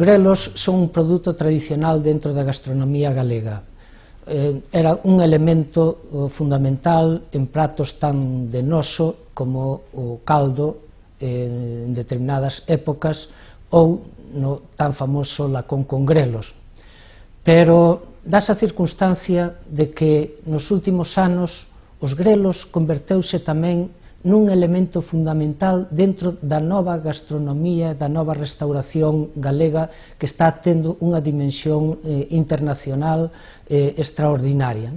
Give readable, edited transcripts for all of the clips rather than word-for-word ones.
grelos son un produto tradicional dentro da gastronomía galega. Era un elemento fundamental en pratos tan de noso como o caldo en determinadas épocas ou no tan famoso lacón con grelos. Pero dase a circunstancia de que nos últimos anos os grelos converteuse tamén nun elemento fundamental dentro da nova gastronomía, da nova restauración galega que está tendo unha dimensión internacional extraordinaria.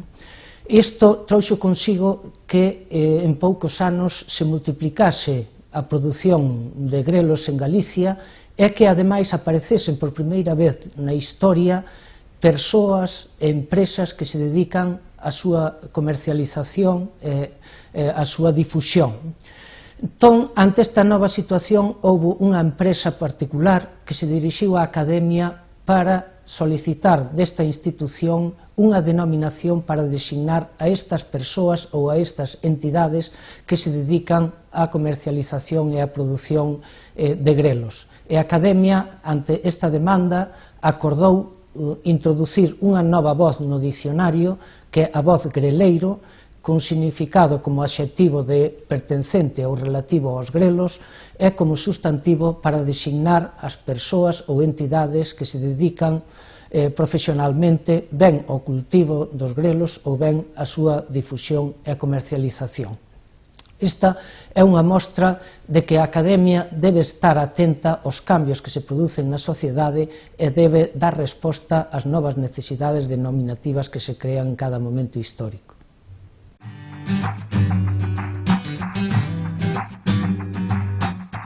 Isto trouxo consigo que en poucos anos se multiplicase a produción de grelos en Galicia e que ademais aparecesen por primeira vez na historia persoas e empresas que se dedican a súa comercialización e a súa difusión. Entón, ante esta nova situación, houve unha empresa particular que se dirixiu á Academia para solicitar desta institución unha denominación para designar a estas persoas ou a estas entidades que se dedican á comercialización e á produción de grelos. E a Academia, ante esta demanda, acordou introducir unha nova voz no dicionario, que é a voz greleiro, con significado como adxectivo de pertencente ou relativo aos grelos e como sustantivo para designar as persoas ou entidades que se dedican profesionalmente ben ao cultivo dos grelos ou ben a súa difusión e comercialización. Esta é unha mostra de que a Academia debe estar atenta aos cambios que se producen na sociedade e debe dar resposta ás novas necesidades denominativas que se crean en cada momento histórico.